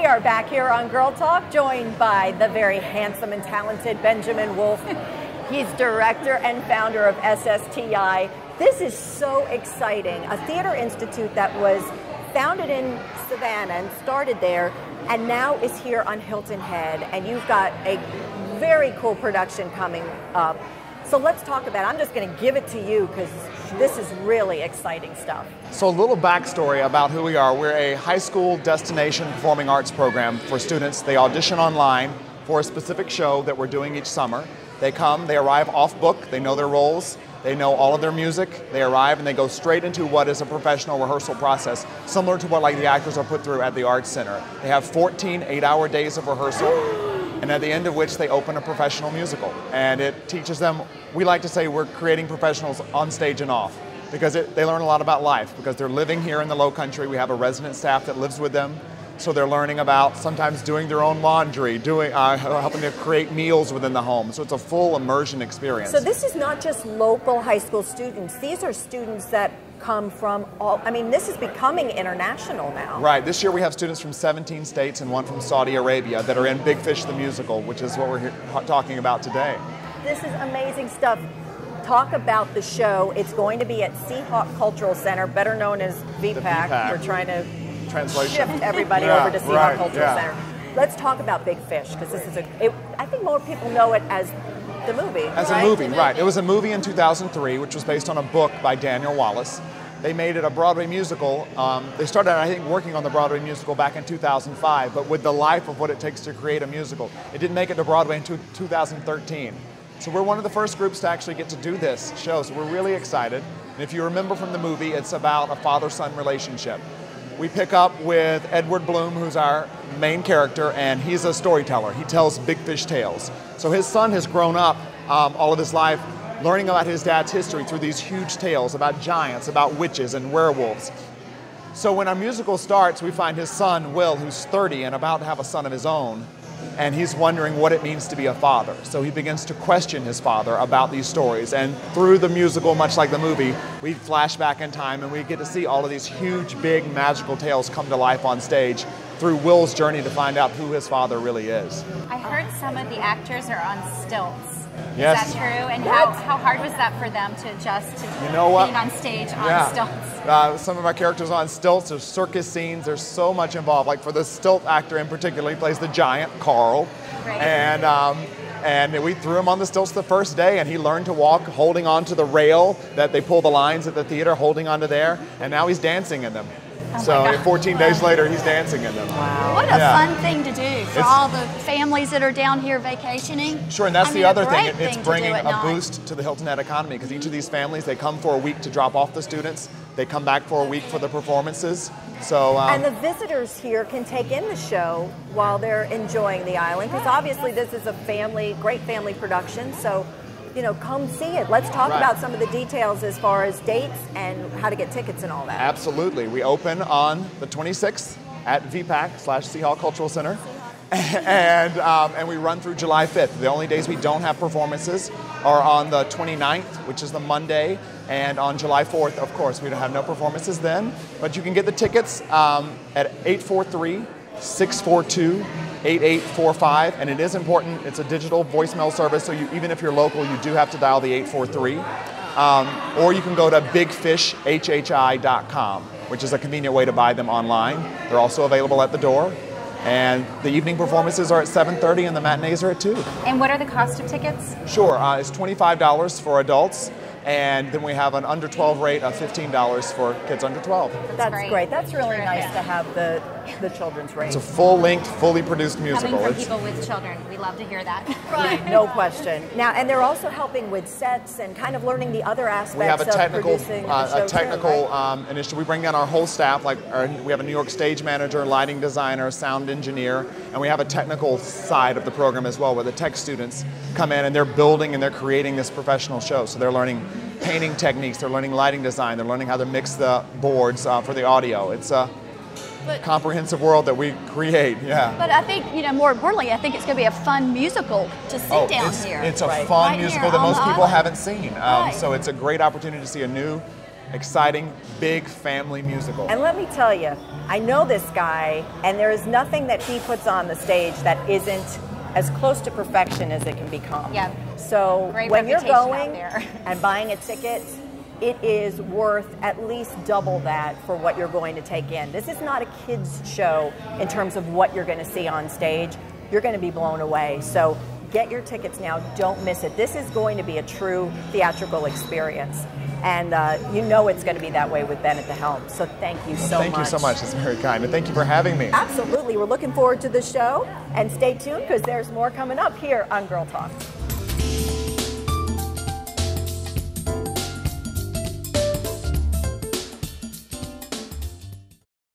are back here on Girl Talk, joined by the very handsome and talented Benjamin Wolfe. He's director and founder of SSTI. This is so exciting. A theater institute that was founded in Savannah and started there, and now is here on Hilton Head. And you've got a very cool production coming up. So let's talk about it. I'm just going to give it to you because this is really exciting stuff. So a little backstory about who we are. We're a high school destination performing arts program for students. They audition online for a specific show that we're doing each summer. They come, they arrive off book, they know their roles, they know all of their music, they arrive and they go straight into what is a professional rehearsal process, similar to what the actors are put through at the Arts Center. They have 14 8-hour days of rehearsal, and at the end of which they open a professional musical. And it teaches them, we like to say we're creating professionals on stage and off, because they learn a lot about life, because they're living here in the Low Country. We have a resident staff that lives with them. So they're learning about sometimes doing their own laundry, helping to create meals within the home. So it's a full immersion experience. So this is not just local high school students. These are students that come from all, I mean, this is becoming international now. Right. This year we have students from 17 states and one from Saudi Arabia that are in Big Fish the Musical, which is what we're here talking about today. This is amazing stuff. Talk about the show. It's going to be at Seahawk Cultural Center, better known as VPAC. We're trying to shift everybody over to Seahawk Cultural Center. Let's talk about Big Fish, because this is I think more people know it as the movie. As a movie, right. It was a movie in 2003, which was based on a book by Daniel Wallace. They made it a Broadway musical. They started, I think, working on the Broadway musical back in 2005, but with the life of what it takes to create a musical, it didn't make it to Broadway until 2013. So we're one of the first groups to actually get to do this show, so we're really excited. And if you remember from the movie, it's about a father-son relationship. We pick up with Edward Bloom, who's our main character, and he's a storyteller. He tells big fish tales. So his son has grown up all of his life learning about his dad's history through these huge tales about giants, about witches and werewolves. So when our musical starts, we find his son, Will, who's 30 and about to have a son of his own, and he's wondering what it means to be a father. So he begins to question his father about these stories. And through the musical, much like the movie, we flash back in time and we get to see all of these huge, big, magical tales come to life on stage through Will's journey to find out who his father really is. I heard some of the actors are on stilts. Yes. Is that true? And how hard was that for them to adjust to being on stage on stilts? Some of our characters on stilts. There's circus scenes. There's so much involved. Like for the stilt actor in particular, he plays the giant, Carl. Right. And we threw him on the stilts the first day, and he learned to walk holding onto the rail that they pull the lines at the theater, holding onto there, and now he's dancing in them. Oh so 14 days later, he's dancing in them. Wow. What a fun thing to do for all the families that are down here vacationing. Sure, and that's the other thing. It's bringing a boost to the Hilton Head economy, because each of these families, they come for a week to drop off the students. They come back for a week for the performances. So, and the visitors here can take in the show while they're enjoying the island, because obviously this is a great family production. So, you know, come see it. Let's talk about some of the details as far as dates and how to get tickets and all that. Absolutely. We open on the 26th at VPAC/Seahawk Cultural Center. And we run through July 5th. The only days we don't have performances are on the 29th, which is the Monday, and on July 4th, of course. We don't have no performances then, but you can get the tickets at 843-642-8845, and it is important, it's a digital voicemail service, so even if you're local, you do have to dial the 843. Or you can go to bigfishhhi.com, which is a convenient way to buy them online. They're also available at the door. And the evening performances are at 7:30 and the matinees are at 2. And what are the cost of tickets? Sure, it's $25 for adults. And then we have an under 12 rate of $15 for kids under 12. That's great. That's really nice to have the children's rate. It's a full-length, fully produced musical. Coming from people with children, we love to hear that. Right. No question. Now, and they're also helping with sets and kind of learning the other aspects of producing the show. Initiative. We bring down our whole staff. We have a New York stage manager, lighting designer, sound engineer, and we have a technical side of the program as well, where the tech students come in and they're building and they're creating this professional show. So they're learning painting techniques, they're learning lighting design, they're learning how to mix the boards for the audio. It's a comprehensive world that we create, But I think, more importantly, I think it's going to be a fun musical to see down here. It's a fun musical that most people haven't seen. So it's a great opportunity to see a new exciting, big family musical. And let me tell you, I know this guy, and there is nothing that he puts on the stage that isn't as close to perfection as it can become. Yep. So Great when you're reputation going out there. and buying a ticket, it is worth at least double that for what you're going to take in. This is not a kids show in terms of what you're going to see on stage. You're going to be blown away. So get your tickets now. Don't miss it. This is going to be a true theatrical experience. And you know it's going to be that way with Ben at the helm. So thank you so much. Thank you so much. It's very kind. And thank you for having me. Absolutely. We're looking forward to the show. And stay tuned because there's more coming up here on Girl Talk.